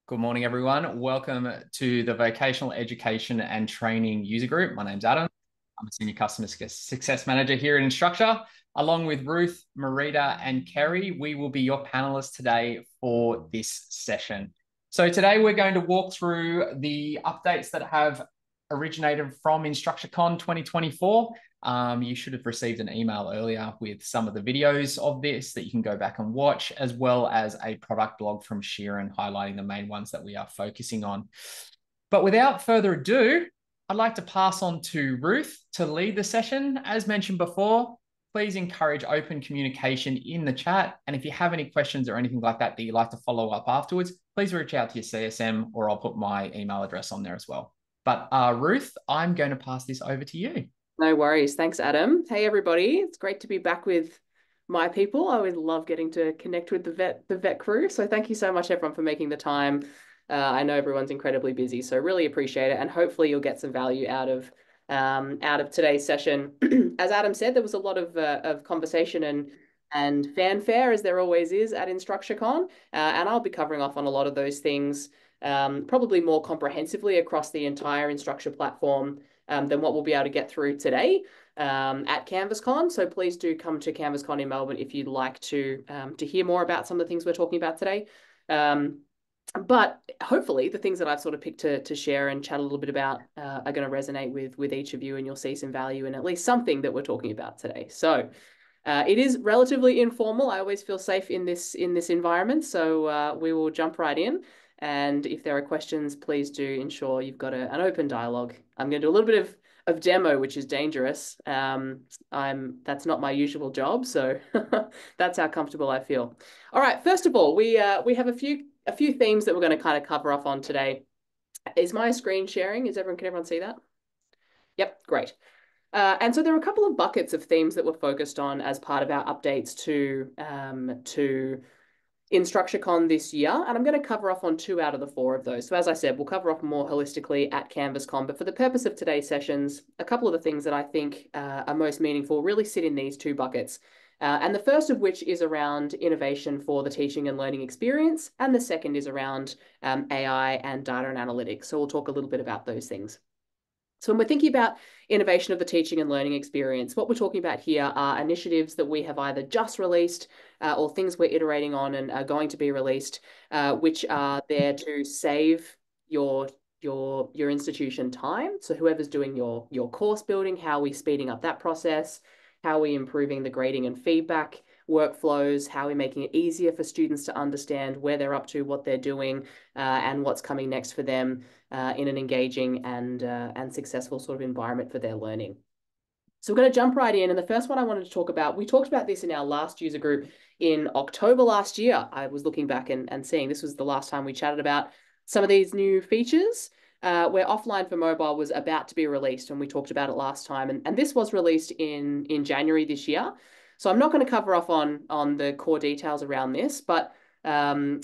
Good morning, everyone. Welcome to the Vocational Education and Training User Group. My name's Adam. I'm a Senior Customer Success Manager here at Instructure. Along with Ruth, Marita, and Kerry, we will be your panelists today for this session. So today we're going to walk through the updates that have originated from InstructureCon 2024. You should have received an email earlier with some of the videos of this that you can go back and watch, as well as a product blog from Sheeran highlighting the main ones that we are focusing on. But without further ado, I'd like to pass on to Ruth to lead the session. As mentioned before, please encourage open communication in the chat. And if you have any questions or anything like that you'd like to follow up afterwards, please reach out to your CSM, or I'll put my email address on there as well. But Ruth, I'm going to pass this over to you. No worries. Thanks, Adam. Hey, everybody. It's great to be back with my people. I always love getting to connect with the vet crew. So thank you so much, everyone, for making the time. I know everyone's incredibly busy, so really appreciate it. And hopefully you'll get some value out of today's session. As Adam said, there was a lot of conversation and fanfare, as there always is at InstructureCon. And I'll be covering off on a lot of those things, probably more comprehensively across the entire Instructure platform than what we'll be able to get through today at CanvasCon. So please do come to CanvasCon in Melbourne if you'd like to hear more about some of the things we're talking about today. But hopefully the things that I've sort of picked to share and chat a little bit about are going to resonate with each of you, and you'll see some value in at least something that we're talking about today. So it is relatively informal. I always feel safe in this environment, so we will jump right in. And if there are questions, please do ensure you've got an open dialogue. I'm going to do a little bit of demo, which is dangerous. That's not my usual job, so that's how comfortable I feel. All right, first of all, we have a few themes that we're going to kind of cover off on today. Is my screen sharing? Can everyone see that? Yep, great. And so there are a couple of buckets of themes that we're focused on as part of our updates to InstructureCon this year, and I'm going to cover off on 2 out of the 4 of those. So as I said, we'll cover off more holistically at CanvasCon, but for the purpose of today's sessions, a couple of the things that I think are most meaningful really sit in these 2 buckets. And the first of which is around innovation for the teaching and learning experience, and the second is around AI and data and analytics. So we'll talk a little bit about those things. So when we're thinking about innovation of the teaching and learning experience, what we're talking about here are initiatives that we have either just released or things we're iterating on and are going to be released, which are there to save your institution time. So whoever's doing your course building, how are we speeding up that process? How are we improving the grading and feedback workflows? How are we making it easier for students to understand where they're up to, what they're doing, and what's coming next for them in an engaging and successful sort of environment for their learning. So we're going to jump right in. And the first one I wanted to talk about, we talked about this in our last user group in October last year. I was looking back and seeing this was the last time we chatted about some of these new features. Where offline for mobile was about to be released, and we talked about it last time. And this was released in January this year. So I'm not going to cover off on the core details around this, but the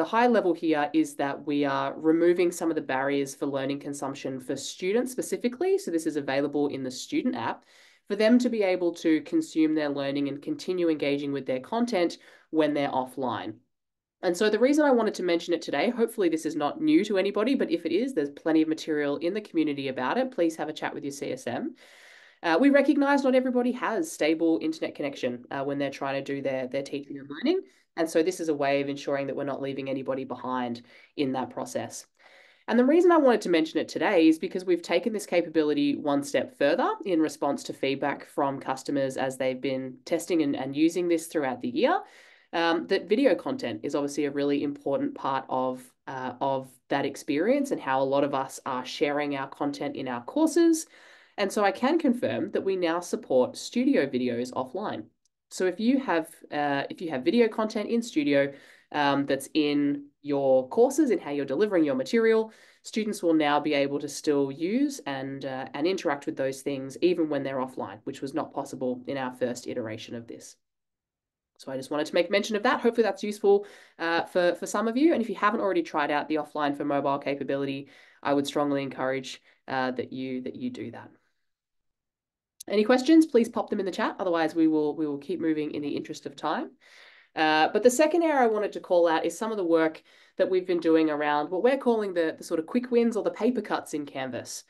high level here is that we are removing some of the barriers for learning consumption for students specifically. So this is available in the student app for them to be able to consume their learning and continue engaging with their content when they're offline. And so the reason I wanted to mention it today, hopefully this is not new to anybody, but if it is, there's plenty of material in the community about it. Please have a chat with your CSM. We recognize not everybody has stable internet connection when they're trying to do their teaching and learning. And so this is a way of ensuring that we're not leaving anybody behind in that process. And the reason I wanted to mention it today is because we've taken this capability one step further in response to feedback from customers as they've been testing and using this throughout the year. That video content is obviously a really important part of that experience and how a lot of us are sharing our content in our courses. And so I can confirm that we now support studio videos offline. So if you have video content in Studio that's in your courses and how you're delivering your material, students will now be able to still use and interact with those things even when they're offline, which was not possible in our first iteration of this. So I just wanted to make mention of that. Hopefully that's useful for some of you. And if you haven't already tried out the offline for mobile capability, I would strongly encourage that you do that. Any questions, please pop them in the chat. Otherwise, we will keep moving in the interest of time. But the second area I wanted to call out is some of the work that we've been doing around what we're calling the sort of quick wins or the paper cuts in Canvas.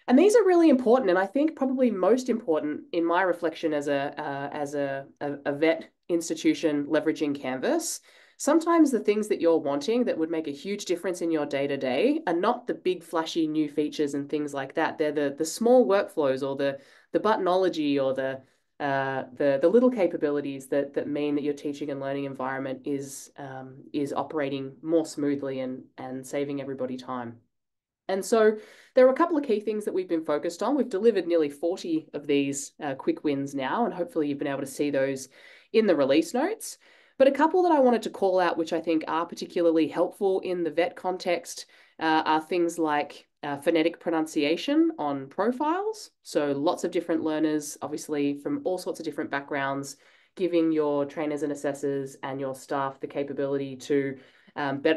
And these are really important, and I think probably most important in my reflection as a vet institution leveraging Canvas. Sometimes the things that you're wanting that would make a huge difference in your day-to-day are not the big flashy new features and things like that. They're the small workflows or the buttonology or the little capabilities that mean that your teaching and learning environment is operating more smoothly and saving everybody time. And so there are a couple of key things that we've been focused on. We've delivered nearly 40 of these quick wins now, and hopefully you've been able to see those in the release notes. But a couple that I wanted to call out, which I think are particularly helpful in the vet context, are things like phonetic pronunciation on profiles. So lots of different learners, obviously from all sorts of different backgrounds, giving your trainers and assessors and your staff the capability to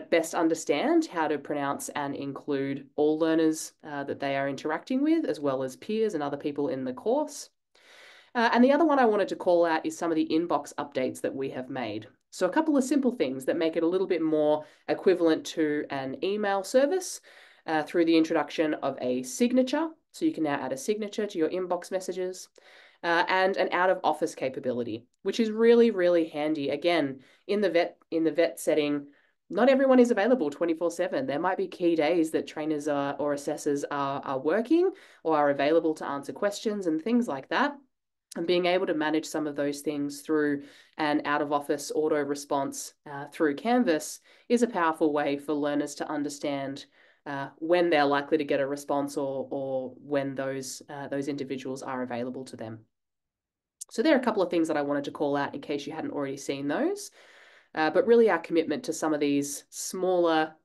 best understand how to pronounce and include all learners that they are interacting with, as well as peers and other people in the course. And the other one I wanted to call out is some of the inbox updates that we have made. So a couple of simple things that make it a little bit more equivalent to an email service through the introduction of a signature. So you can now add a signature to your inbox messages. And an out-of-office capability, which is really, really handy. Again, in the vet setting, not everyone is available 24/7. There might be key days that trainers or assessors are working or are available to answer questions and things like that. And being able to manage some of those things through an out-of-office auto response through Canvas is a powerful way for learners to understand when they're likely to get a response or when those individuals are available to them. So there are a couple of things that I wanted to call out in case you hadn't already seen those. But really our commitment to some of these smaller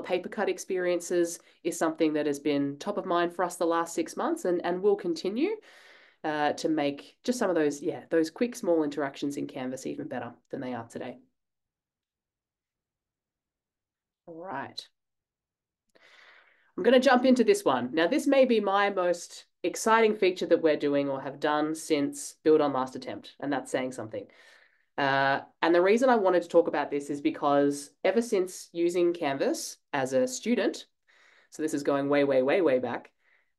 paper cut experiences is something that has been top of mind for us the last 6 months and will continue to make just some of those quick small interactions in Canvas even better than they are today. All right. I'm going to jump into this one. Now, this may be my most exciting feature that we're doing or have done since Build on Last Attempt, and that's saying something. And the reason I wanted to talk about this is because ever since using Canvas as a student, so this is going way, way, way, way back,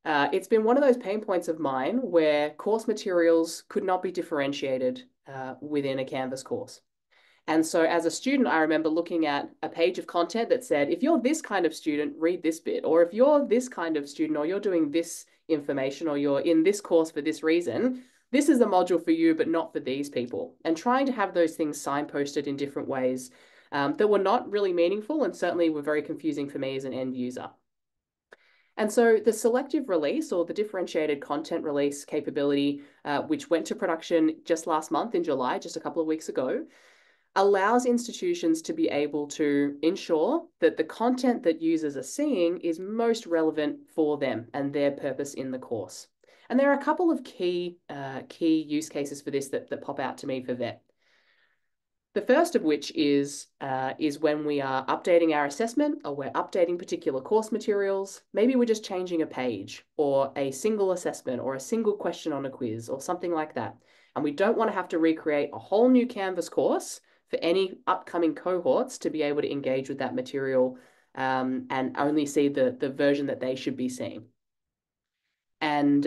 it's been one of those pain points of mine where course materials could not be differentiated within a Canvas course. And so as a student, I remember looking at a page of content that said, if you're this kind of student, read this bit, or if you're this kind of student, or you're doing this information, or you're in this course for this reason, this is the module for you, but not for these people. And trying to have those things signposted in different ways that were not really meaningful and certainly were very confusing for me as an end user. And so the selective release or the differentiated content release capability, which went to production just last month in July, just a couple of weeks ago, allows institutions to be able to ensure that the content that users are seeing is most relevant for them and their purpose in the course. And there are a couple of key use cases for this that pop out to me for vet. The first of which is when we are updating our assessment or we're updating particular course materials. Maybe we're just changing a page or a single assessment or a single question on a quiz or something like that. And we don't want to have to recreate a whole new Canvas course for any upcoming cohorts to be able to engage with that material and only see the version that they should be seeing. And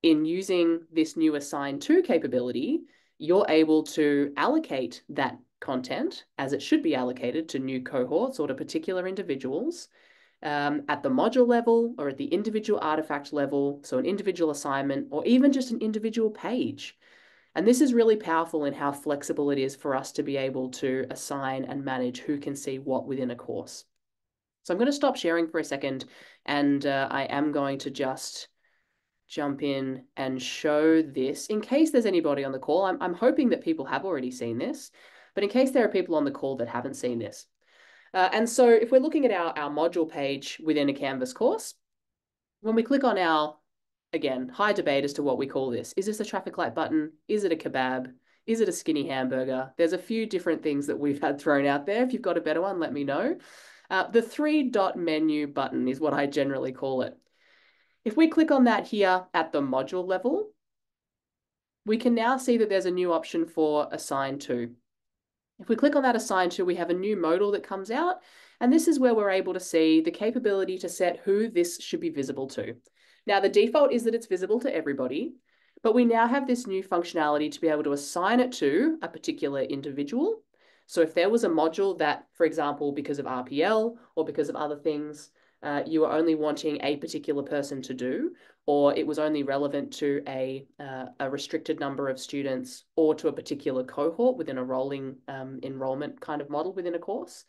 in using this new Assign To capability, you're able to allocate that content as it should be allocated to new cohorts or to particular individuals at the module level or at the individual artifact level, so an individual assignment or even just an individual page. And this is really powerful in how flexible it is for us to be able to assign and manage who can see what within a course. So I'm going to stop sharing for a second, and I am going to just jump in and show this in case there's anybody on the call. I'm hoping that people have already seen this, but in case there are people on the call that haven't seen this. And so if we're looking at our module page within a Canvas course, when we click on our, again, high debate as to what we call this. Is this a traffic light button? Is it a kebab? Is it a skinny hamburger? There's a few different things that we've had thrown out there. If you've got a better one, let me know. The 3-dot menu button is what I generally call it. If we click on that here at the module level, we can now see that there's a new option for Assign To. If we click on that assign to, we have a new modal that comes out, and this is where we're able to see the capability to set who this should be visible to. Now, the default is that it's visible to everybody, but we now have this new functionality to be able to assign it to a particular individual. So if there was a module that, for example, because of RPL or because of other things, you were only wanting a particular person to do, or it was only relevant to a restricted number of students or to a particular cohort within a rolling enrollment kind of model within a course,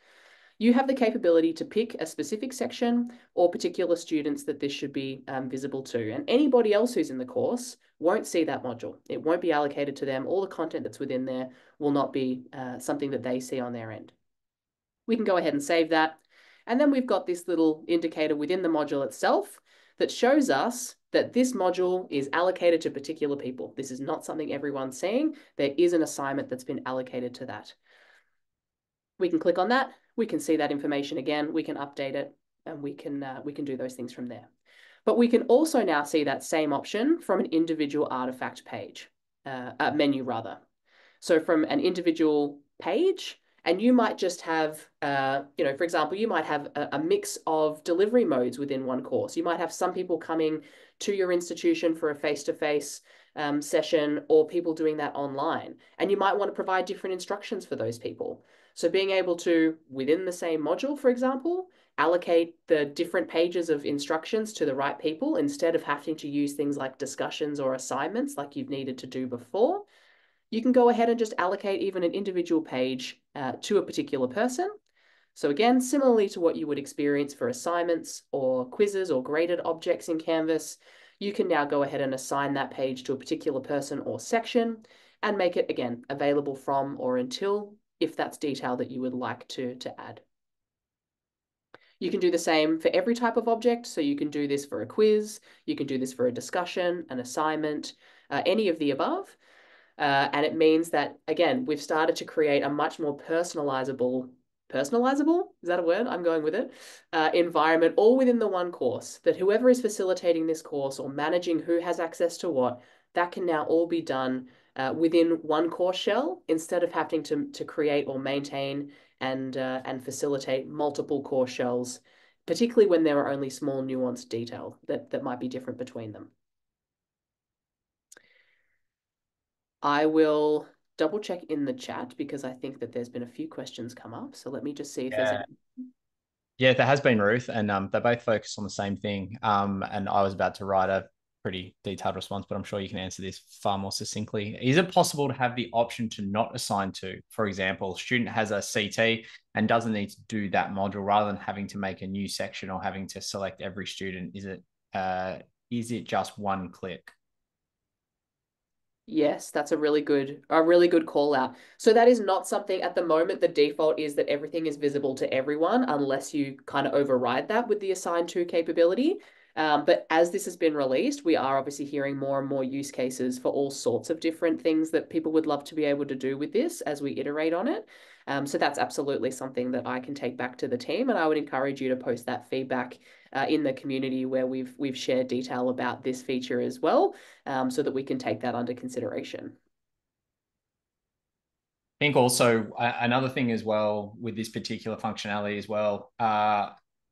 you have the capability to pick a specific section or particular students that this should be visible to. And anybody else who's in the course won't see that module. It won't be allocated to them. All the content that's within there will not be something that they see on their end. We can go ahead and save that. And then we've got this little indicator within the module itself that shows us that this module is allocated to particular people. This is not something everyone's seeing. There is an assignment that's been allocated to that. We can click on that. We can see that information again. We can update it, and we can do those things from there. But we can also now see that same option from an individual artifact page, menu rather. So from an individual page, and you might just have, for example, you might have a mix of delivery modes within one course. You might have some people coming to your institution for a face-to-face session, or people doing that online. And you might want to provide different instructions for those people. So being able to, within the same module, for example, allocate the different pages of instructions to the right people instead of having to use things like discussions or assignments like you've needed to do before. You can go ahead and just allocate even an individual page to a particular person. So again, similarly to what you would experience for assignments or quizzes or graded objects in Canvas, you can now go ahead and assign that page to a particular person or section and make it, again, available from or until, if that's detail that you would like to add. You can do the same for every type of object. So you can do this for a quiz, you can do this for a discussion, an assignment, any of the above. And it means that, again, we've started to create a much more personalizable, is that a word? I'm going with it, environment, all within the one course, that whoever is facilitating this course or managing who has access to what, that can now all be done within one course shell instead of having to create or maintain and facilitate multiple course shells, particularly when there are only small nuanced detail that might be different between them. I will double check in the chat because I think that there's been a few questions come up. So let me just see if there's any. Yeah, there has been, Ruth, and they both focus on the same thing. And I was about to write a pretty detailed response, but I'm sure you can answer this far more succinctly. Is it possible to have the option to not assign to? For example, a student has a CT and doesn't need to do that module rather than having to make a new section or having to select every student. Is it just one click? Yes, that's a really good call out. So that is not something at the moment. The default is that everything is visible to everyone unless you kind of override that with the assign to capability. But as this has been released, we are obviously hearing more and more use cases for all sorts of different things that people would love to be able to do with this as we iterate on it. So that's absolutely something that I can take back to the team, and I would encourage you to post that feedback in the community where we've shared detail about this feature as well, so that we can take that under consideration. I think also another thing as well with this particular functionality as well,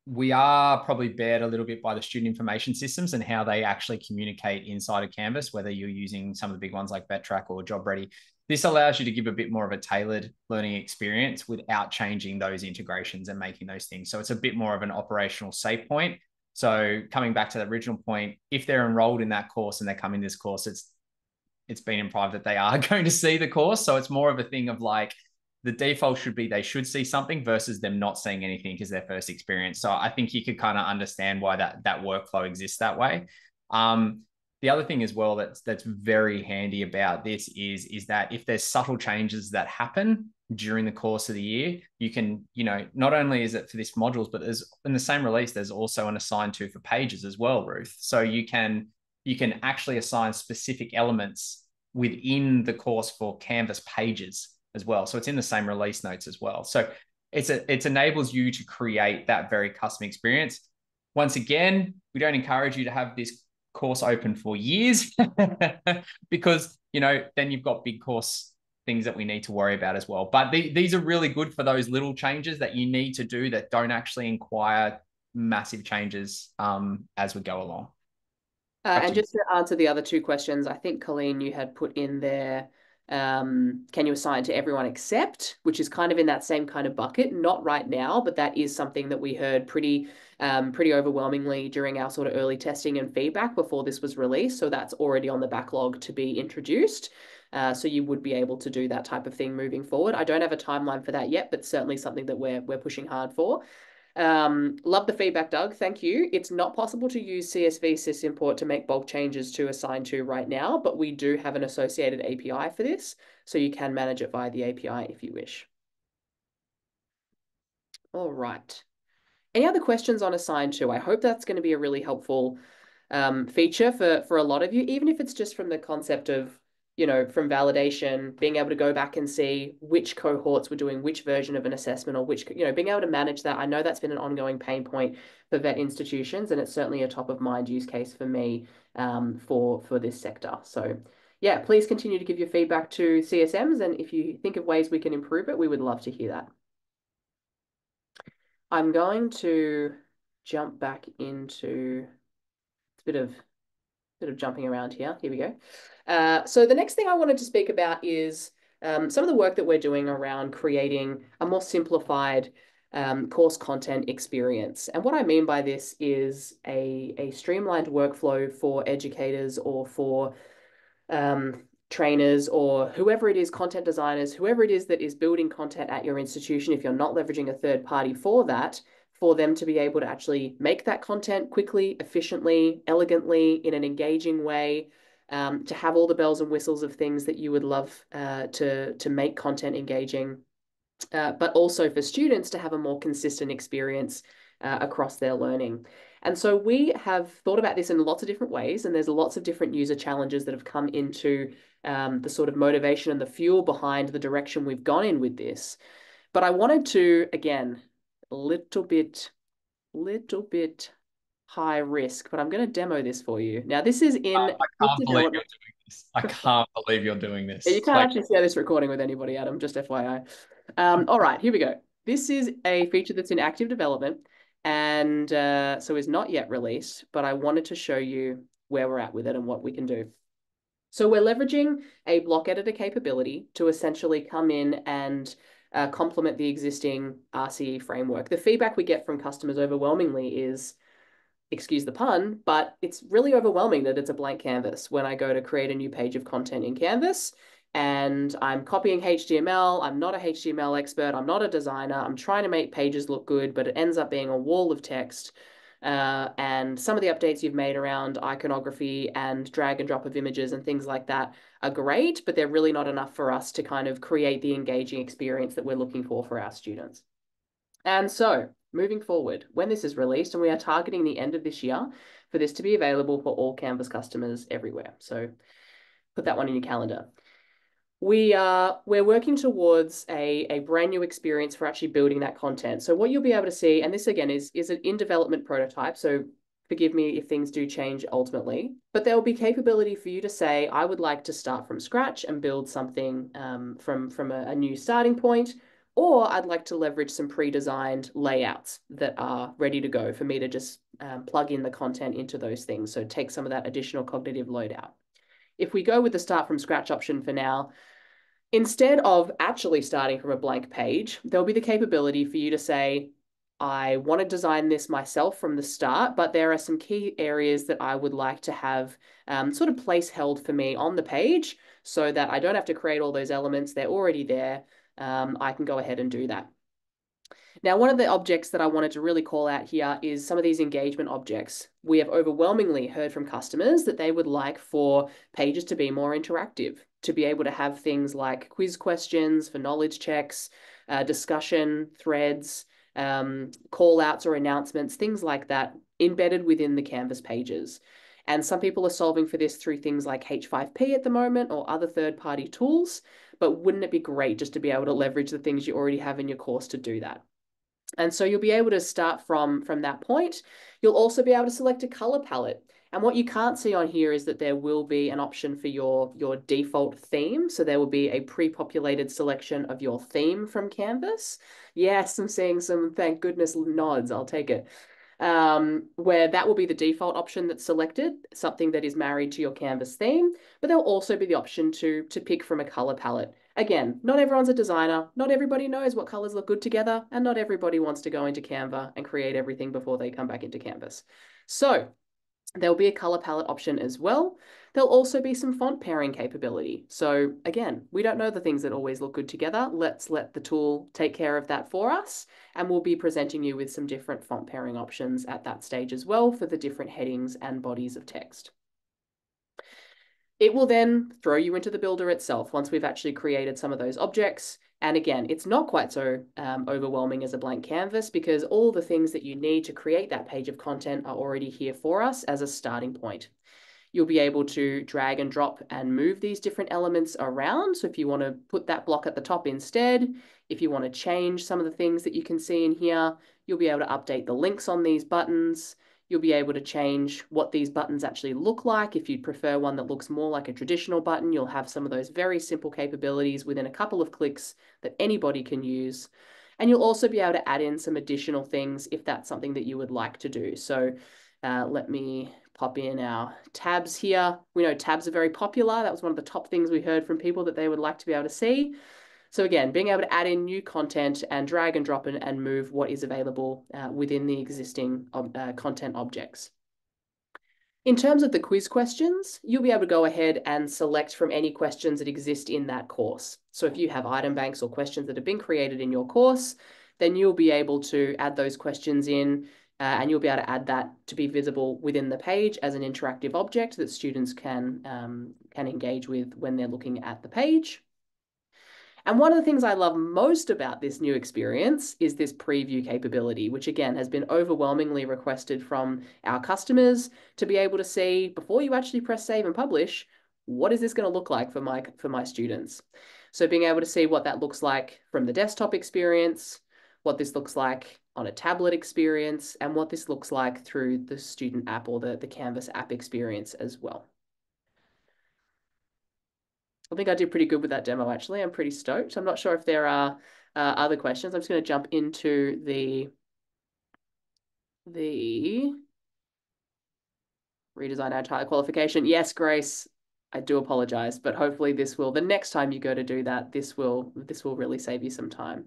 we are probably bared a little bit by the student information systems and how they actually communicate inside of Canvas, whether you're using some of the big ones like VetTrack or JobReady. This allows you to give a bit more of a tailored learning experience without changing those integrations and making those things. So it's a bit more of an operational safe point. So coming back to the original point, if they're enrolled in that course and they come in this course, it's been implied that they are going to see the course. So it's more of a thing of like, the default should be they should see something versus them not seeing anything because their first experience. So I think you could kind of understand why that workflow exists that way. The other thing as well that's very handy about this is that if there's subtle changes that happen during the course of the year, you can, not only is it for this modules, but there's in the same release, there's also an assign to for pages as well, Ruth. So you can actually assign specific elements within the course for Canvas pages as well. So it's in the same release notes as well. So it enables you to create that very custom experience. Once again, we don't encourage you to have this course open for years because, then you've got big course things that we need to worry about as well. But these are really good for those little changes that you need to do that don't actually require massive changes as we go along. And just to answer the other two questions, I think, Colleen, you had put in there, can you assign to everyone except, which is kind of in that same kind of bucket, not right now, but that is something that we heard pretty overwhelmingly during our sort of early testing and feedback before this was released. So that's already on the backlog to be introduced. So you would be able to do that type of thing moving forward. I don't have a timeline for that yet, but certainly something that we're pushing hard for. Love the feedback, Doug. Thank you. It's not possible to use CSV sysimport to make bulk changes to assign to right now, but we do have an associated API for this, so you can manage it via the API if you wish. All right. Any other questions on assign to? I hope that's going to be a really helpful feature for a lot of you, even if it's just from the concept of, from validation, being able to go back and see which cohorts were doing which version of an assessment, or which, being able to manage that. I know that's been an ongoing pain point for vet institutions, and it's certainly a top of mind use case for me for this sector. So yeah, please continue to give your feedback to CSMs, and if you think of ways we can improve it, we would love to hear that. I'm going to jump back into a bit of jumping around here. Here we go. So the next thing I wanted to speak about is some of the work that we're doing around creating a more simplified course content experience. And what I mean by this is a streamlined workflow for educators or for trainers or whoever it is, content designers, whoever it is that is building content at your institution, if you're not leveraging a third party for that, for them to be able to actually make that content quickly, efficiently, elegantly, in an engaging way, to have all the bells and whistles of things that you would love to make content engaging, but also for students to have a more consistent experience across their learning. And so we have thought about this in lots of different ways, and there's lots of different user challenges that have come into the sort of motivation and the fuel behind the direction we've gone in with this. But I wanted to, again, a little bit high risk, but I'm going to demo this for you. Now, this is in I can't believe you're doing this. I can't believe you're doing this. Yeah, you can't actually share this recording with anybody, Adam, just FYI. All right, here we go. This is a feature that's in active development, and so is not yet released, but I wanted to show you where we're at with it and what we can do. So we're leveraging a block editor capability to essentially come in and complement the existing RCE framework. The feedback we get from customers overwhelmingly is, excuse the pun, but it's really overwhelming that it's a blank canvas when I go to create a new page of content in Canvas and I'm copying HTML. I'm not a HTML expert. I'm not a designer. I'm trying to make pages look good, but it ends up being a wall of text. And some of the updates you've made around iconography and drag and drop of images and things like that are great, but they're really not enough for us to kind of create the engaging experience that we're looking for our students. And so moving forward, when this is released, and we are targeting the end of this year for this to be available for all Canvas customers everywhere. So put that one in your calendar. We're working towards a brand new experience for actually building that content. So what you'll be able to see, and this again is an in development prototype, so forgive me if things do change ultimately, but there will be capability for you to say, I would like to start from scratch and build something from a new starting point, or I'd like to leverage some pre-designed layouts that are ready to go for me to just plug in the content into those things. So take some of that additional cognitive load out. If we go with the start from scratch option for now, instead of actually starting from a blank page, there'll be the capability for you to say, I want to design this myself from the start, but there are some key areas that I would like to have sort of place held for me on the page so that I don't have to create all those elements. They're already there. I can go ahead and do that. Now, one of the objects that I wanted to really call out here is some of these engagement objects. We have overwhelmingly heard from customers that they would like for pages to be more interactive, to be able to have things like quiz questions for knowledge checks, discussion threads, call outs or announcements, things like that embedded within the Canvas pages. And some people are solving for this through things like H5P at the moment or other third-party tools, but wouldn't it be great just to be able to leverage the things you already have in your course to do that? And so you'll be able to start from that point. You'll also be able to select a color palette. And what you can't see on here is that there will be an option for your default theme. So there will be a pre-populated selection of your theme from Canvas. Yes, I'm seeing some, thank goodness, nods. I'll take it. Where that will be the default option that's selected, something that is married to your Canvas theme, but there'll also be the option to pick from a color palette. Again, not everyone's a designer, not everybody knows what colors look good together, and not everybody wants to go into Canva and create everything before they come back into Canvas. So there'll be a color palette option as well. There'll also be some font pairing capability. So again, we don't know the things that always look good together. Let's let the tool take care of that for us. And we'll be presenting you with some different font pairing options at that stage as well for the different headings and bodies of text. It will then throw you into the builder itself once we've actually created some of those objects. And again, it's not quite so overwhelming as a blank canvas because all the things that you need to create that page of content are already here for us as a starting point. You'll be able to drag and drop and move these different elements around. So if you want to put that block at the top instead, if you want to change some of the things that you can see in here, you'll be able to update the links on these buttons. You'll be able to change what these buttons actually look like. If you'd prefer one that looks more like a traditional button, you'll have some of those very simple capabilities within a couple of clicks that anybody can use. And you'll also be able to add in some additional things if that's something that you would like to do. So let me pop in our tabs here. We know tabs are very popular. That was one of the top things we heard from people that they would like to be able to see. So again, being able to add in new content and drag and drop and move what is available within the existing content objects. In terms of the quiz questions, you'll be able to go ahead and select from any questions that exist in that course. So if you have item banks or questions that have been created in your course, then you'll be able to add those questions in and you'll be able to add that to be visible within the page as an interactive object that students can engage with when they're looking at the page. And one of the things I love most about this new experience is this preview capability, which again has been overwhelmingly requested from our customers to be able to see before you actually press save and publish, what is this going to look like for my students? So being able to see what that looks like from the desktop experience, what this looks like on a tablet experience, and what this looks like through the student app or the Canvas app experience as well. I think I did pretty good with that demo, actually. I'm pretty stoked. I'm not sure if there are other questions. I'm just going to jump into the redesign our title qualification. Yes, Grace, I do apologize, but hopefully this will, the next time you go to do that, this will really save you some time.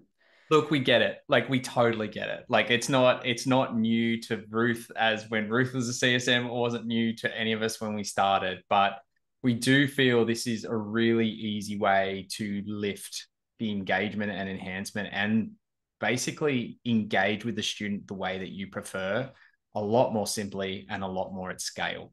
Look, we get it. Like, we totally get it. Like, it's not new to Ruth as when Ruth was a CSM. It wasn't new to any of us when we started, but we do feel this is a really easy way to lift the engagement and enhancement and basically engage with the student the way that you prefer, a lot more simply and a lot more at scale.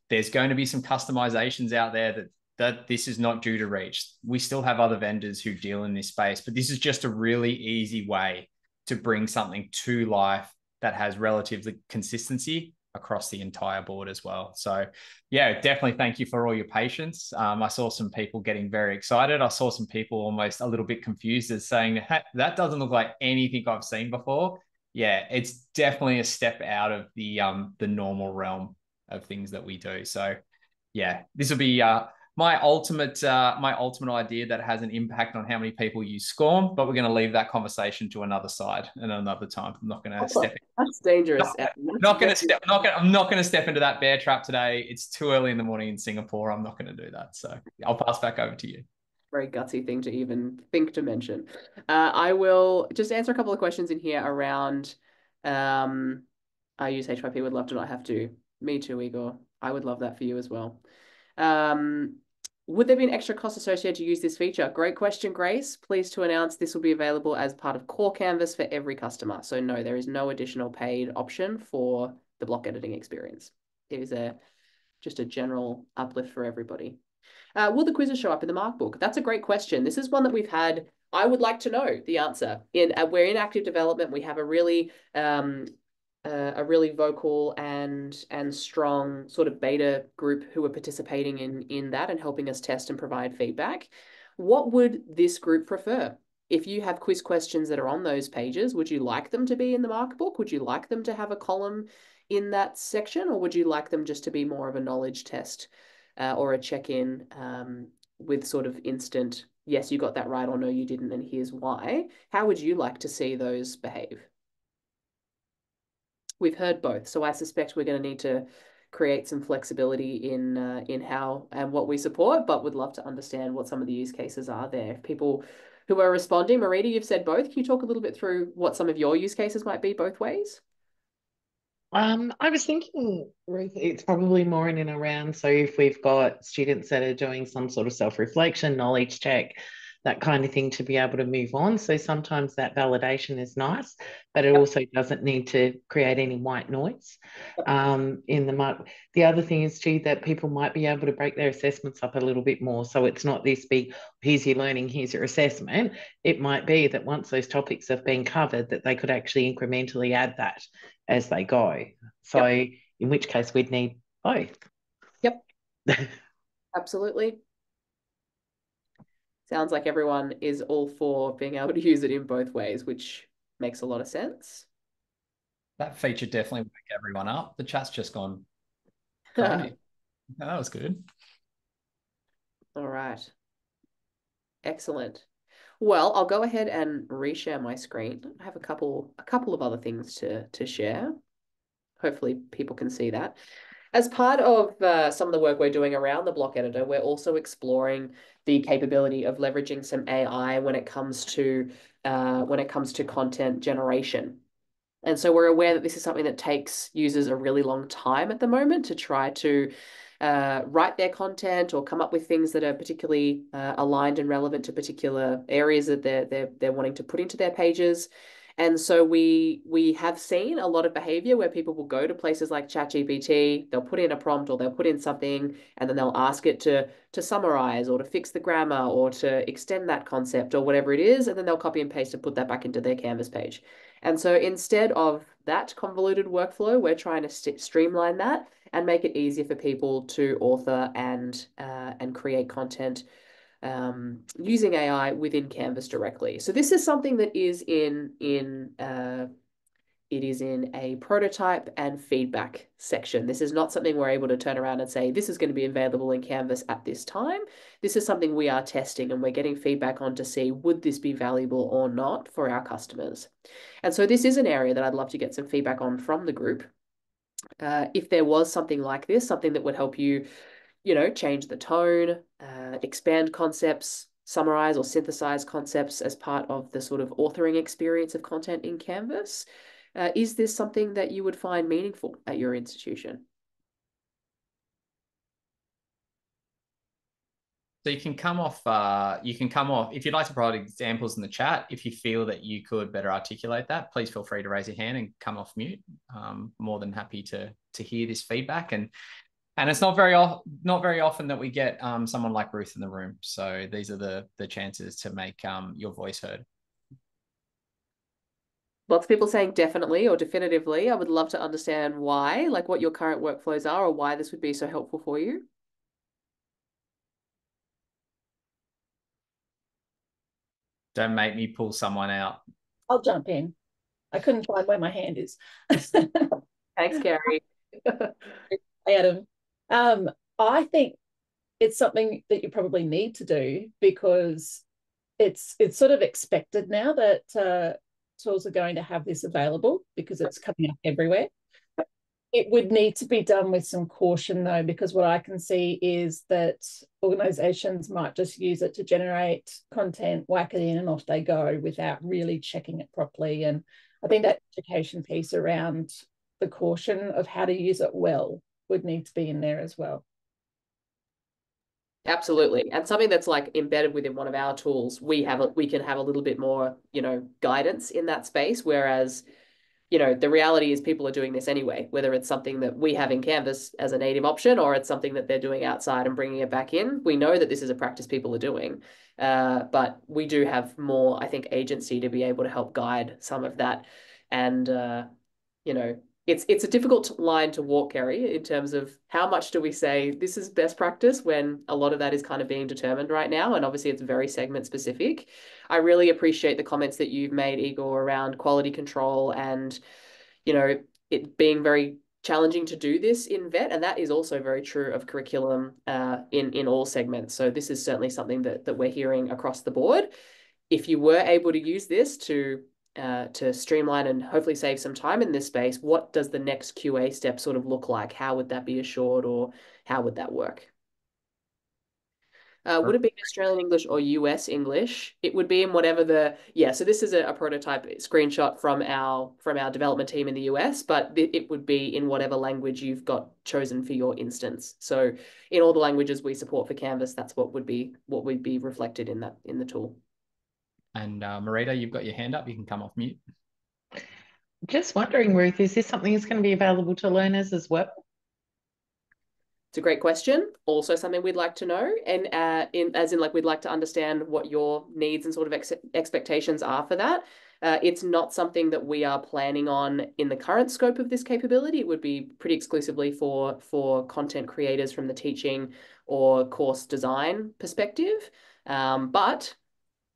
There's going to be some customizations out there that this is not due to reach. We still have other vendors who deal in this space, but this is just a really easy way to bring something to life that has relative consistency across the entire board as well. So yeah, definitely thank you for all your patience. I saw some people getting very excited. I saw some people almost a little bit confused as saying, hey, that doesn't look like anything I've seen before. Yeah, it's definitely a step out of the normal realm of things that we do. So yeah, this will be my ultimate idea that has an impact on how many people use SCORM, but we're going to leave that conversation to another side and another time. I'm not going to step in. That's dangerous. I'm not going to step into that bear trap today. It's too early in the morning in Singapore. I'm not going to do that. So I'll pass back over to you. Very gutsy thing to even think to mention. I will just answer a couple of questions in here around I use HYP, would love to not have to. Me too, Igor. I would love that for you as well. Would there be an extra cost associated to use this feature? Great question, Grace. Pleased to announce this will be available as part of Core Canvas for every customer. So no, there is no additional paid option for the block editing experience. It is just a general uplift for everybody. Will the quizzes show up in the markbook? That's a great question. This is one that we've had. I would like to know the answer. We're in active development. We have a really vocal and strong sort of beta group who are participating in that and helping us test and provide feedback. What would this group prefer? if you have quiz questions that are on those pages, would you like them to be in the marker book? Would you like them to have a column in that section, or would you like them just to be more of a knowledge test or a check-in with sort of instant, yes, you got that right, or no, you didn't, and here's why? How would you like to see those behave? We've heard both, so I suspect we're going to need to create some flexibility in how and what we support, but would love to understand what some of the use cases are there. If people who are responding, Marita, you've said both. Can you talk a little bit through what some of your use cases might be both ways? I was thinking, Ruth, it's probably more in and around. So if we've got students that are doing some sort of self-reflection, knowledge check, that kind of thing to be able to move on. So sometimes that validation is nice, but it Yep. also doesn't need to create any white noise Yep. in the mark. The other thing is too that people might be able to break their assessments up a little bit more. So it's not this big, here's your learning, here's your assessment. It might be that once those topics have been covered, that they could actually incrementally add that as they go. So Yep. in which case we'd need both. Yep. Absolutely. Sounds like everyone is all for being able to use it in both ways, which makes a lot of sense. That feature definitely woke everyone up. The chat's just gone crazy. That was good. All right. Excellent. Well, I'll go ahead and reshare my screen. I have a couple of other things to share. Hopefully people can see that. As part of some of the work we're doing around the block editor, we're also exploring the capability of leveraging some AI when it comes to content generation. And so we're aware that this is something that takes users a really long time at the moment to try to write their content or come up with things that are particularly aligned and relevant to particular areas that they're wanting to put into their pages. And so we have seen a lot of behavior where people will go to places like ChatGPT, they'll put in a prompt or they'll put in something, and then they'll ask it to summarize or to fix the grammar or to extend that concept or whatever it is, and then they'll copy and paste and put that back into their Canvas page. And so instead of that convoluted workflow, we're trying to streamline that and make it easier for people to author and create content using AI within Canvas directly. So this is something that is it is in a prototype and feedback section. This is not something we're able to turn around and say, this is going to be available in Canvas at this time. This is something we are testing and we're getting feedback on to see, would this be valuable or not for our customers? And so this is an area that I'd love to get some feedback on from the group. If there was something like this, something that would help you, change the tone, expand concepts, summarize or synthesize concepts as part of the sort of authoring experience of content in Canvas. Is this something that you would find meaningful at your institution? So you can come off, if you'd like to provide examples in the chat, if you feel that you could better articulate that, please feel free to raise your hand and come off mute. More than happy to hear this feedback. And it's not very often that we get someone like Ruth in the room. So these are the chances to make your voice heard. Lots of people saying definitely or definitively. I would love to understand why, like what your current workflows are or why this would be so helpful for you. Don't make me pull someone out. I'll jump in. I couldn't find where my hand is. Thanks, Carrie. Adam, I think it's something that you probably need to do because it's sort of expected now that tools are going to have this available because it's coming up everywhere. It would need to be done with some caution though, because what I can see is that organizations might just use it to generate content, whack it in and off they go without really checking it properly. And I think that education piece around the caution of how to use it well would need to be in there as well. Absolutely. And something that's like embedded within one of our tools, we can have a little bit more, guidance in that space. Whereas, the reality is people are doing this anyway, whether it's something that we have in Canvas as a native option or it's something that they're doing outside and bringing it back in. We know that this is a practice people are doing, but we do have more, I think, agency to be able to help guide some of that and, it's a difficult line to walk, Kerry, in terms of how much do we say this is best practice when a lot of that is kind of being determined right now. And obviously it's very segment specific. I really appreciate the comments that you've made, Igor, around quality control and, you know, it being very challenging to do this in vet. And that is also very true of curriculum in all segments. So this is certainly something that we're hearing across the board. If you were able to use this to streamline and hopefully save some time in this space, what does the next QA step sort of look like? How would that be assured, or how would that work? Would it be Australian English or US English? It would be in whatever so this is a prototype screenshot from our development team in the US, but it would be in whatever language you've got chosen for your instance. So in all the languages we support for Canvas, that's what would be reflected in the tool. And Marita, you've got your hand up. You can come off mute. Just wondering, Ruth, is this something that's going to be available to learners as well? It's a great question. Also something we'd like to know, and we'd like to understand what your needs and sort of expectations are for that. It's not something that we are planning on in the current scope of this capability. It would be pretty exclusively for content creators from the teaching or course design perspective, but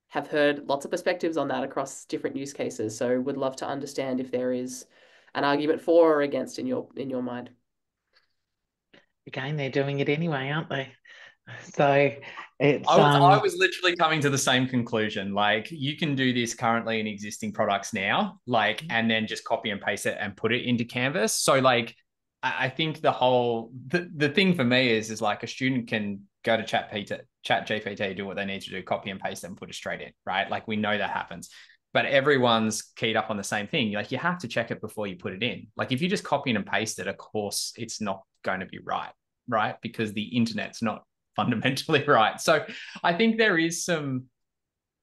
have heard lots of perspectives on that across different use cases. So would love to understand if there is an argument for or against in your mind. Again, they're doing it anyway, aren't they? So it's I was literally coming to the same conclusion. Like, you can do this currently in existing products now, like, and then just copy and paste it and put it into Canvas. So like, I think the thing for me is like a student can go to ChatGPT, do what they need to do, copy and paste it and put it straight in, right? Like, we know that happens. But everyone's keyed up on the same thing. Like, you have to check it before you put it in. Like, if you just copy and paste it, of course, it's not going to be right? Because the internet's not fundamentally right. So I think there is some,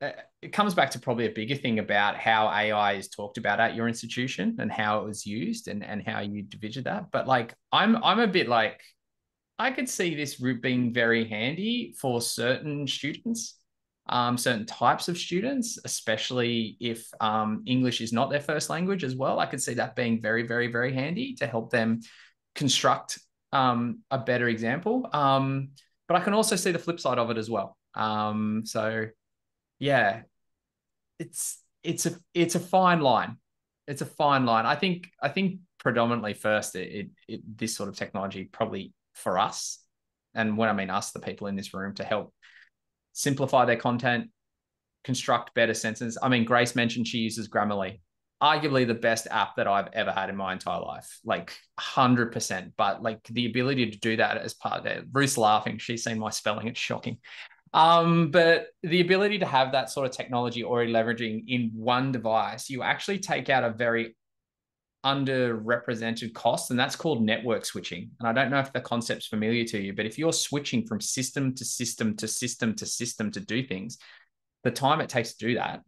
it comes back to probably a bigger thing about how AI is talked about at your institution and how it was used and how you division that. But like, I'm a bit like, I could see this route being very handy for certain students, certain types of students, especially if English is not their first language as well. I could see that being very, very, very handy to help them construct a better example. But I can also see the flip side of it as well. So yeah, it's a fine line. It's a fine line. I think predominantly first, this sort of technology probably for us, and when I mean us, the people in this room, to help simplify their content, construct better sentences. I mean, Grace mentioned she uses Grammarly, arguably the best app that I've ever had in my entire life, like 100%. But like, the ability to do that as part of it, Ruth's laughing. She's seen my spelling. It's shocking. But the ability to have that sort of technology already leveraging in one device, you actually take out a very underrepresented cost, and that's called network switching. And I don't know if the concept's familiar to you, but if you're switching from system to system to system to system to do things, the time it takes to do that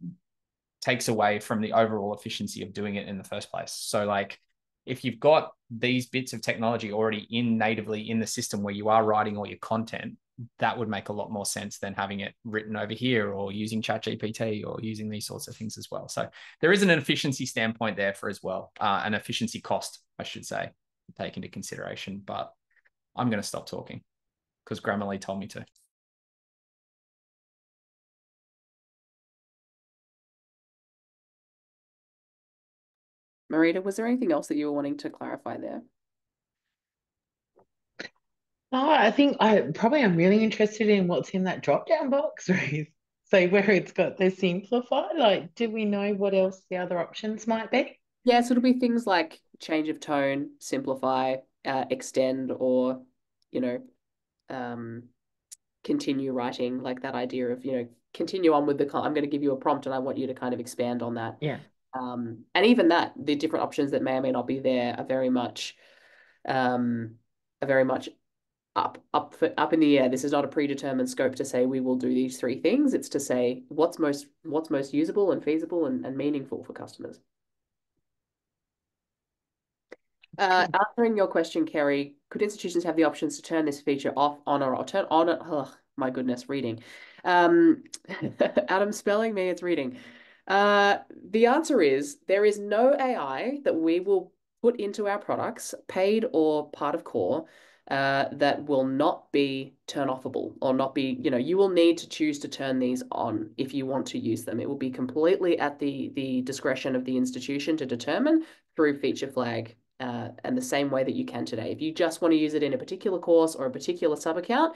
takes away from the overall efficiency of doing it in the first place. So like, if you've got these bits of technology already natively in the system where you are writing all your content, that would make a lot more sense than having it written over here or using ChatGPT or using these sorts of things as well. So there is an efficiency standpoint there for as well, an efficiency cost, I should say, to take into consideration. But I'm going to stop talking because Grammarly told me to. Marita, was there anything else that you were wanting to clarify there? Oh, I think I'm really interested in what's in that drop-down box, Ruth. So where it's got the simplify, like, do we know what else the other options might be? Yeah, so it'll be things like change of tone, simplify, extend, or, continue writing, like that idea of, continue on with I'm going to give you a prompt and I want you to kind of expand on that. Yeah. And even that, the different options that may or may not be there are very much up in the air. This is not a predetermined scope to say we will do these three things. It's to say what's most usable and feasible and meaningful for customers. Answering your question, Kerry, could institutions have the options to turn this feature off, on, or turn on? Oh, my goodness, reading. Adam's spelling me, it's reading. The answer is there is no AI that we will put into our products, paid or part of core, that will not be turn-offable or not be, you will need to choose to turn these on if you want to use them. It will be completely at the discretion of the institution to determine through feature flag, and the same way that you can today. If you just want to use it in a particular course or a particular sub-account,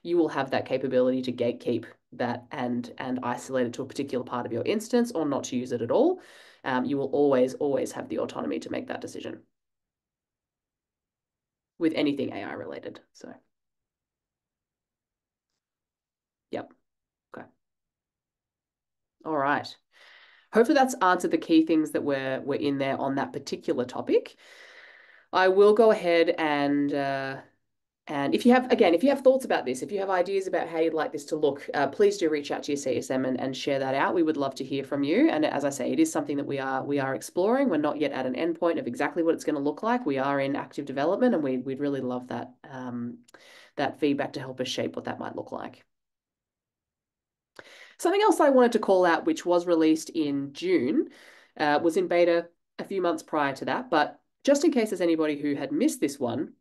you will have that capability to gatekeep that and isolate it to a particular part of your instance or not to use it at all. You will always have the autonomy to make that decision with anything AI related. So, yep. Okay. All right. Hopefully that's answered the key things that were in there on that particular topic. I will go ahead and if you have thoughts about this, if you have ideas about how you'd like this to look, please do reach out to your CSM and share that out. We would love to hear from you. And as I say, it is something that we are exploring. We're not yet at an endpoint of exactly what it's going to look like. We are in active development, and we'd really love that that feedback to help us shape what that might look like. Something else I wanted to call out, which was released in June, was in beta a few months prior to that. But just in case there's anybody who had missed this one,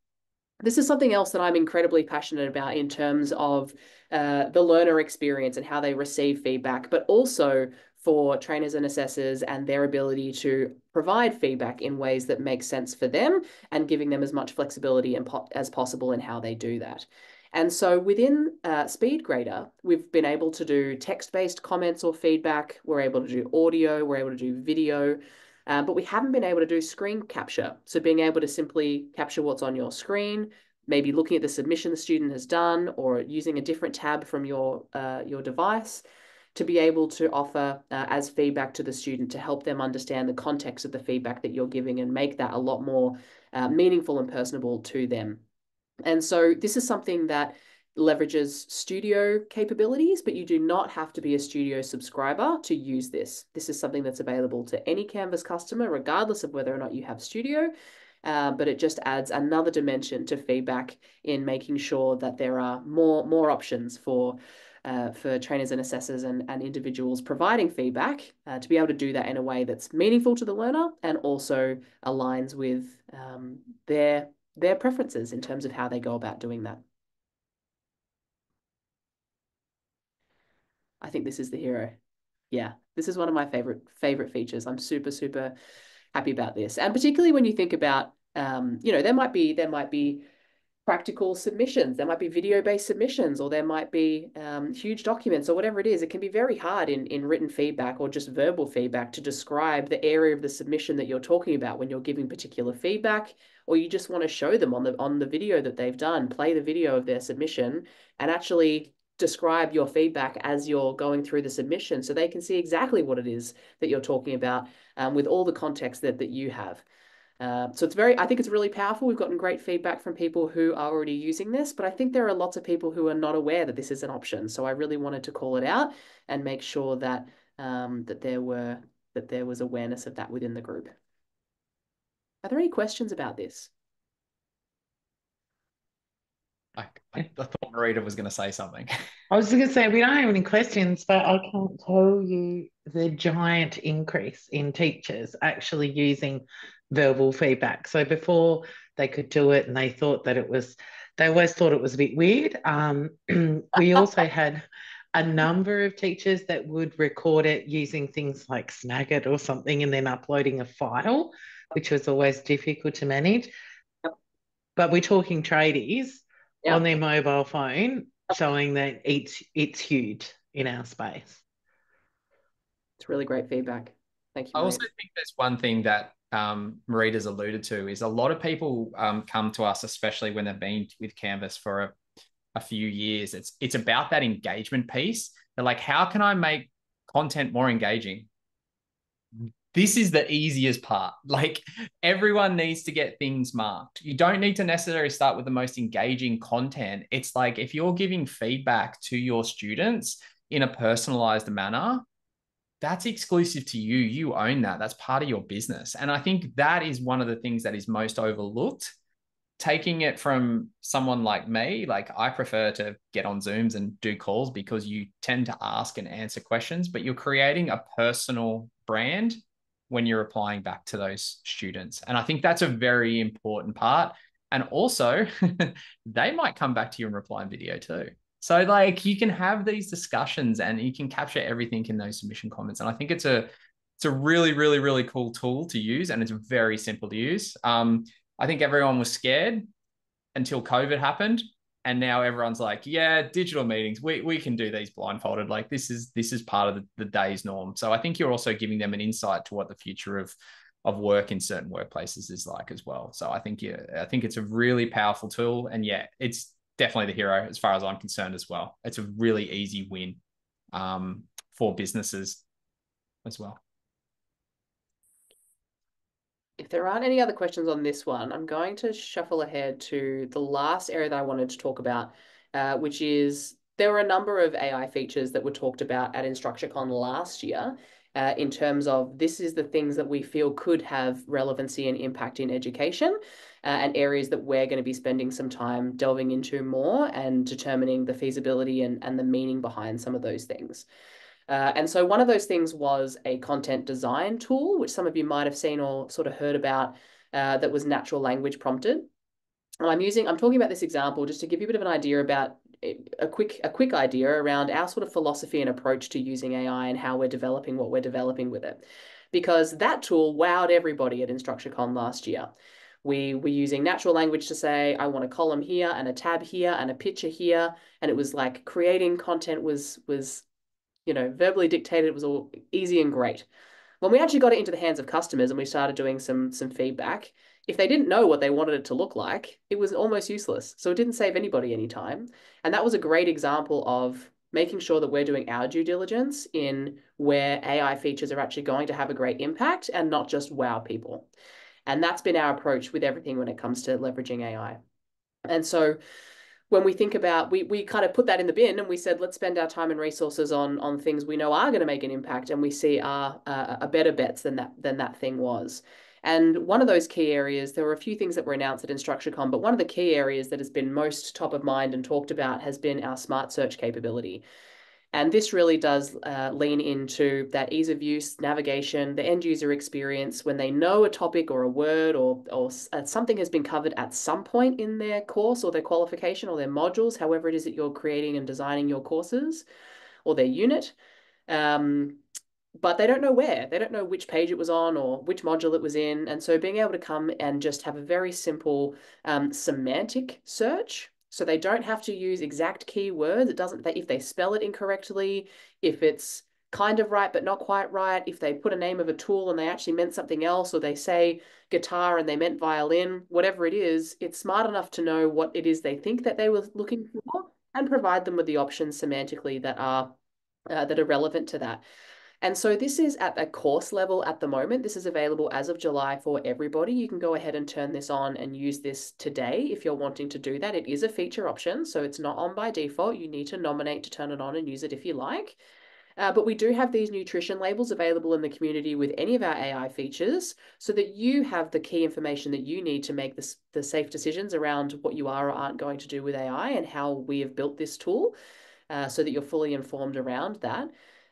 this is something else that I'm incredibly passionate about in terms of the learner experience and how they receive feedback, but also for trainers and assessors and their ability to provide feedback in ways that make sense for them and giving them as much flexibility as possible in how they do that. And so within SpeedGrader, we've been able to do text-based comments or feedback. We're able to do audio. We're able to do video. But we haven't been able to do screen capture. So being able to simply capture what's on your screen, maybe looking at the submission the student has done or using a different tab from your device to be able to offer as feedback to the student to help them understand the context of the feedback that you're giving and make that a lot more meaningful and personable to them. And so this is something that leverages studio capabilities, but you do not have to be a studio subscriber to use this. This is something that's available to any Canvas customer, regardless of whether or not you have studio. But it just adds another dimension to feedback in making sure that there are more options for trainers and assessors and individuals providing feedback to be able to do that in a way that's meaningful to the learner and also aligns with their preferences in terms of how they go about doing that. I think this is the hero. Yeah, this is one of my favorite features. I'm super happy about this, and particularly when you think about, there might be practical submissions, there might be video-based submissions, or there might be huge documents or whatever it is. It can be very hard in written feedback or just verbal feedback to describe the area of the submission that you're talking about when you're giving particular feedback, or you just want to show them on the video that they've done, play the video of their submission and actually describe your feedback as you're going through the submission so they can see exactly what it is that you're talking about with all the context that you have. So I think it's really powerful. We've gotten great feedback from people who are already using this, but I think there are lots of people who are not aware that this is an option. So I really wanted to call it out and make sure that there was awareness of that within the group. Are there any questions about this? I thought Marita was going to say something. I was going to say, we don't have any questions, but I can't tell you the giant increase in teachers actually using verbal feedback. So before they could do it and they always thought it was a bit weird. We also had a number of teachers that would record it using things like Snagit or something and then uploading a file, which was always difficult to manage. But we're talking tradies on their mobile phone showing that it's huge in our space. It's really great feedback. Thank you, I Maria. also think there's one thing that Marita's alluded to is a lot of people come to us, especially when they've been with Canvas for a few years. It's about that engagement piece. They're like, how can I make content more engaging? This is the easiest part. Like, everyone needs to get things marked. You don't need to necessarily start with the most engaging content. It's like, if you're giving feedback to your students in a personalized manner, that's exclusive to you. You own that. That's part of your business. And I think that is one of the things that is most overlooked. Taking it from someone like me, like, I prefer to get on Zooms and do calls because you tend to ask and answer questions, but you're creating a personal brand when you're replying back to those students. And I think that's a very important part. And also, they might come back to you and reply in video too. So like you can have these discussions and you can capture everything in those submission comments. And I think it's a really, really, really cool tool to use, and it's very simple to use. I think everyone was scared until COVID happened, and now everyone's like, yeah, digital meetings, we can do these blindfolded. Like this is part of the day's norm. So I think you're also giving them an insight to what the future of work in certain workplaces is like as well. So I think it's a really powerful tool, and yeah, it's definitely the hero as far as I'm concerned as well. It's a really easy win for businesses as well. If there aren't any other questions on this one, I'm going to shuffle ahead to the last area that I wanted to talk about, which is there were a number of AI features that were talked about at InstructureCon last year in terms of this is the things that we feel could have relevancy and impact in education and areas that we're going to be spending some time delving into more and determining the feasibility and the meaning behind some of those things. And so one of those things was a content design tool, which some of you might have seen or sort of heard about, that was natural language prompted. And I'm talking about this example just to give you a bit of an idea about a quick idea around our sort of philosophy and approach to using AI and how we're developing what we're developing with it. Because that tool wowed everybody at InstructureCon last year. We were using natural language to say, I want a column here and a tab here and a picture here. And it was like creating content was verbally dictated. It was all easy and great. When we actually got it into the hands of customers and we started doing some feedback, if they didn't know what they wanted it to look like, it was almost useless. So it didn't save anybody any time. And that was a great example of making sure that we're doing our due diligence in where AI features are actually going to have a great impact and not just wow people. And that's been our approach with everything when it comes to leveraging AI. And so when we think about, we kind of put that in the bin and we said, let's spend our time and resources on things we know are going to make an impact and we see are better bets than that thing was. And one of those key areas, there were a few things that were announced at InstructureCon, but one of the key areas that has been most top of mind and talked about has been our smart search capability. And this really does lean into that ease of use, navigation, the end user experience when they know a topic or a word or something has been covered at some point in their course or their qualification or their modules, however it is that you're creating and designing your courses or their unit. But they don't know where. They don't know which page it was on or which module it was in. And so being able to come and just have a very simple semantic search. So they don't have to use exact keywords. It doesn't, if they spell it incorrectly, if it's kind of right but not quite right, if they put a name of a tool and they actually meant something else, or they say guitar and they meant violin, whatever it is, it's smart enough to know what it is they think that they were looking for and provide them with the options semantically that are relevant to that. And so this is at a course level at the moment. This is available as of July for everybody. You can go ahead and turn this on and use this today if you're wanting to do that. It is a feature option, so it's not on by default. You need to nominate to turn it on and use it if you like. But we do have these nutrition labels available in the community with any of our AI features so that you have the key information that you need to make the safe decisions around what you are or aren't going to do with AI and how we have built this tool so that you're fully informed around that.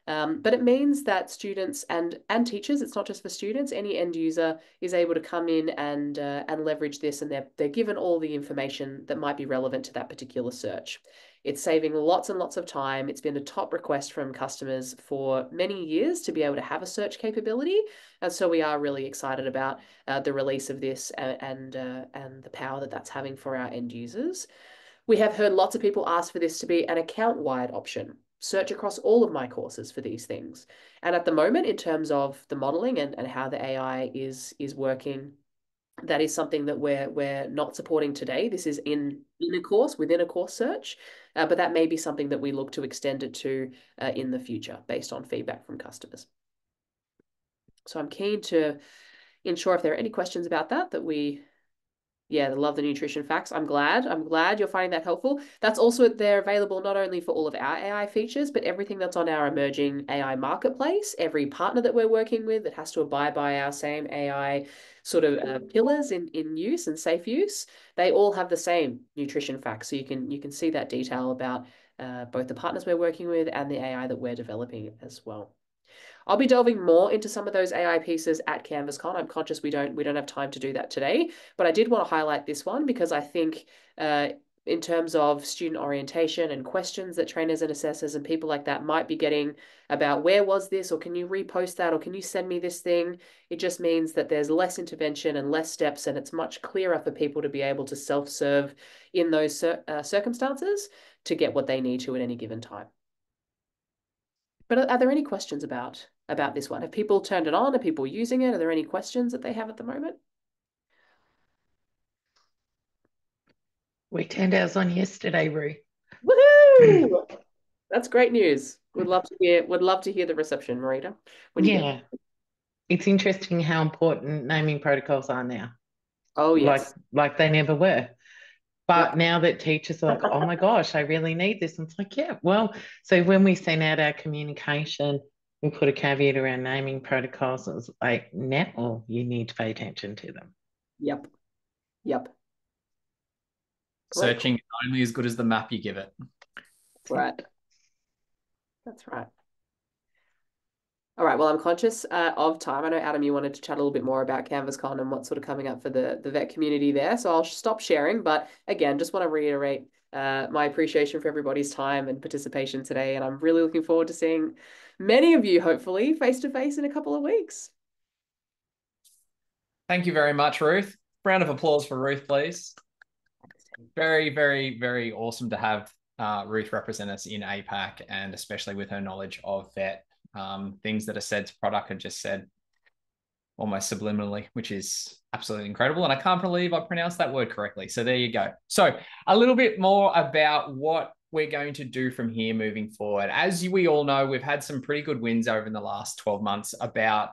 But it means that students and teachers, it's not just for students, any end user is able to come in and leverage this, and they're given all the information that might be relevant to that particular search. It's saving lots and lots of time. It's been a top request from customers for many years to be able to have a search capability. And so we are really excited about the release of this and the power that that's having for our end users. We have heard lots of people ask for this to be an account-wide option. Search across all of my courses for these things. And at the moment, in terms of the modeling and how the AI is working, that is something that we're not supporting today. This is in a course, within a course search, but that may be something that we look to extend it to in the future based on feedback from customers. So I'm keen to ensure if there are any questions about that we... Yeah, I love the nutrition facts. I'm glad you're finding that helpful. That's also, they're available not only for all of our AI features, but everything that's on our emerging AI marketplace. Every partner that we're working with that has to abide by our same AI sort of pillars in use and safe use. They all have the same nutrition facts. So you can see that detail about both the partners we're working with and the AI that we're developing as well. I'll be delving more into some of those AI pieces at CanvasCon. I'm conscious we don't have time to do that today, but I did want to highlight this one because I think in terms of student orientation and questions that trainers and assessors and people like that might be getting about where was this, or can you repost that, or can you send me this thing? It just means that there's less intervention and less steps, and it's much clearer for people to be able to self-serve in those circumstances to get what they need to at any given time. But are there any questions about this one? Have people turned it on? Are people using it? Are there any questions that they have at the moment? We turned ours on yesterday, Roo. Woohoo! That's great news. Would love to hear the reception, Marita. Yeah. It's interesting how important naming protocols are now. Oh, yes. Like they never were. But now that teachers are like, oh my gosh, I really need this. And it's like, yeah, well, so when we send out our communication, we put a caveat around naming protocols. It was like, now you need to pay attention to them. Yep. Searching is only as good as the map you give it. That's right. That's right. All right, well, I'm conscious of time. I know, Adam, you wanted to chat a little bit more about CanvasCon and what's sort of coming up for the vet community there. So I'll stop sharing. But again, just want to reiterate my appreciation for everybody's time and participation today. And I'm really looking forward to seeing many of you, hopefully, face-to-face in a couple of weeks. Thank you very much, Ruth. Round of applause for Ruth, please. Very, very, very awesome to have Ruth represent us in APAC, and especially with her knowledge of vet. Things that are said to product are just said almost subliminally, which is absolutely incredible. And I can't believe I pronounced that word correctly. So there you go. So a little bit more about what we're going to do from here moving forward. As we all know, we've had some pretty good wins over in the last 12 months about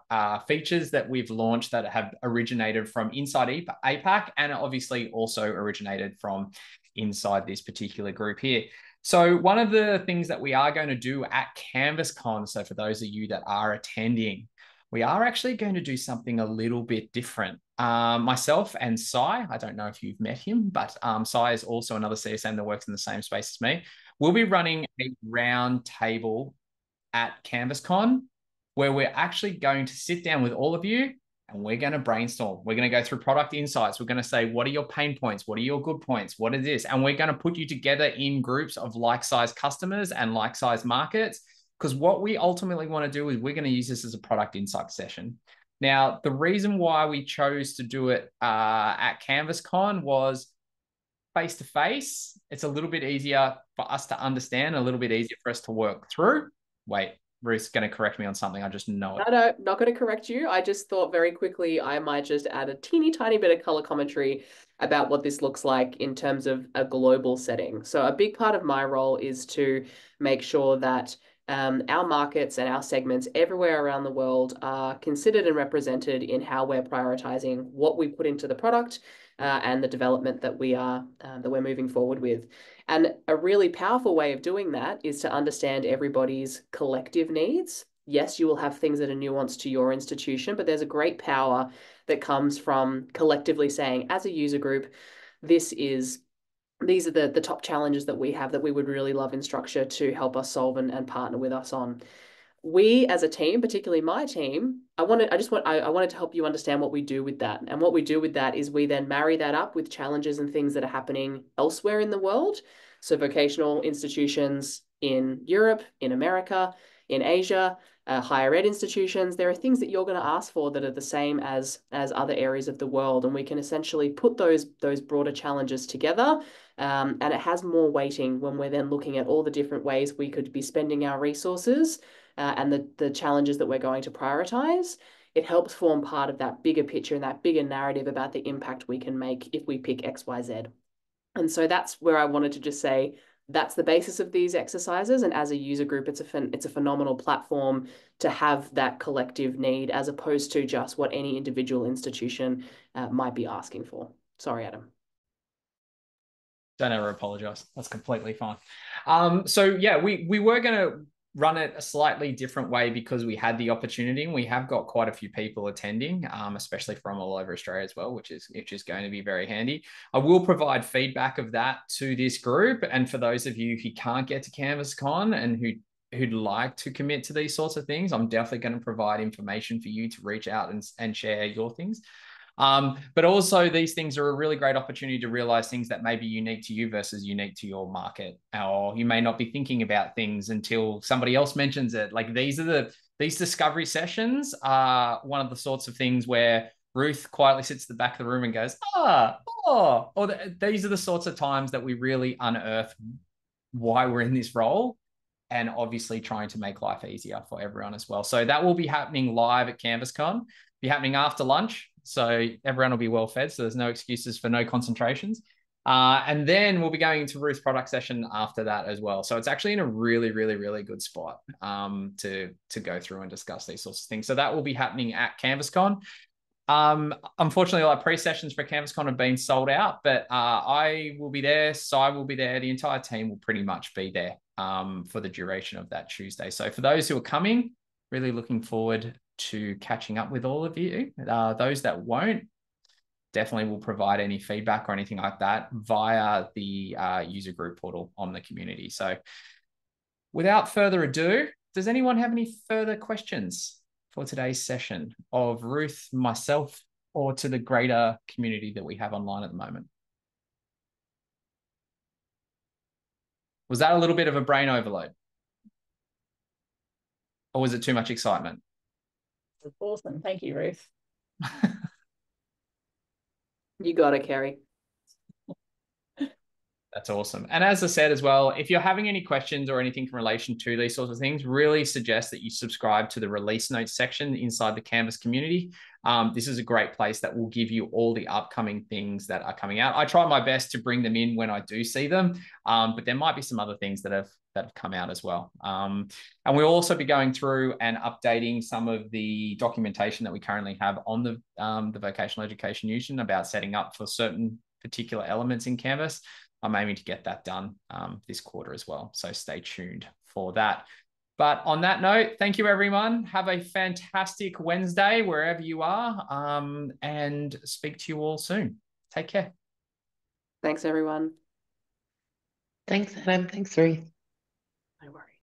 features that we've launched that have originated from inside APAC, and obviously also originated from inside this particular group here. So one of the things that we are going to do at CanvasCon, so for those of you that are attending, we are actually going to do something a little bit different. Myself and Sai, I don't know if you've met him, but Sai is also another CSM that works in the same space as me. We'll be running a round table at CanvasCon where we're actually going to sit down with all of you and we're going to brainstorm. We're going to go through product insights. We're going to say, what are your pain points? What are your good points? What is this? And we're going to put you together in groups of like-sized customers and like-sized markets, because what we ultimately want to do is we're going to use this as a product insight session. Now, the reason why we chose to do it at CanvasCon was face-to-face. It's a little bit easier for us to understand, a little bit easier for us to work through. Wait, Ruth's going to correct me on something. I just know it. No, not going to correct you. I just thought very quickly I might just add a teeny tiny bit of color commentary about what this looks like in terms of a global setting. So a big part of my role is to make sure that our markets and our segments everywhere around the world are considered and represented in how we're prioritizing what we put into the product and the development that we're moving forward with. And a really powerful way of doing that is to understand everybody's collective needs. Yes, you will have things that are nuanced to your institution, but there's a great power that comes from collectively saying, as a user group, these are the top challenges that we have that we would really love Instructure to help us solve and partner with us on. We as a team, particularly my team, I wanted to help you understand what we do with that. And what we do with that is we then marry that up with challenges and things that are happening elsewhere in the world. So vocational institutions in Europe, in America, in Asia, higher ed institutions, there are things that you're going to ask for that are the same as other areas of the world. And we can essentially put those broader challenges together. And it has more weighting when we're then looking at all the different ways we could be spending our resources and the challenges that we're going to prioritize. It helps form part of that bigger picture and that bigger narrative about the impact we can make if we pick X, Y, Z. And so that's where I wanted to just say, that's the basis of these exercises. And as a user group, it's a phenomenal platform to have that collective need as opposed to just what any individual institution might be asking for. Sorry, Adam. Don't ever apologize. That's completely fine. So yeah, we were going to run it a slightly different way because we had the opportunity, and we have got quite a few people attending, especially from all over Australia as well, which is going to be very handy. I will provide feedback of that to this group. And for those of you who can't get to CanvasCon and who who'd like to commit to these sorts of things, I'm definitely going to provide information for you to reach out and share your things. But also these things are a really great opportunity to realize things that may be unique to you versus unique to your market, or you may not be thinking about things until somebody else mentions it. Like these discovery sessions are one of the sorts of things where Ruth quietly sits at the back of the room and goes, these are the sorts of times that we really unearth why we're in this role, and obviously trying to make life easier for everyone as well. So that will be happening live at CanvasCon, be happening after lunch. So everyone will be well fed. So there's no excuses for no concentrations. And then we'll be going into Ruth's product session after that as well. So it's actually in a really, really, really good spot to go through and discuss these sorts of things. So that will be happening at CanvasCon. Unfortunately, like pre-sessions for CanvasCon have been sold out, but I will be there, Sai will be there, the entire team will pretty much be there for the duration of that Tuesday. So for those who are coming, really looking forward to catching up with all of you. Those that won't, definitely will provide any feedback or anything like that via the user group portal on the community. So without further ado, does anyone have any further questions for today's session of Ruth, myself, or to the greater community that we have online at the moment? Was that a little bit of a brain overload? Or was it too much excitement? That's awesome. Thank you, Ruth. You got it, Kerry. That's awesome. And as I said as well, if you're having any questions or anything in relation to these sorts of things, really suggest that you subscribe to the release notes section inside the Canvas community. This is a great place that will give you all the upcoming things that are coming out. I try my best to bring them in when I do see them, but there might be some other things that have come out as well. And we'll also be going through and updating some of the documentation that we currently have on the Vocational Education Union about setting up for certain particular elements in Canvas. I'm aiming to get that done this quarter as well. So stay tuned for that. But on that note, thank you, everyone. Have a fantastic Wednesday wherever you are, and speak to you all soon. Take care. Thanks, everyone. Thanks, Adam. Thanks, Ruth. No worries.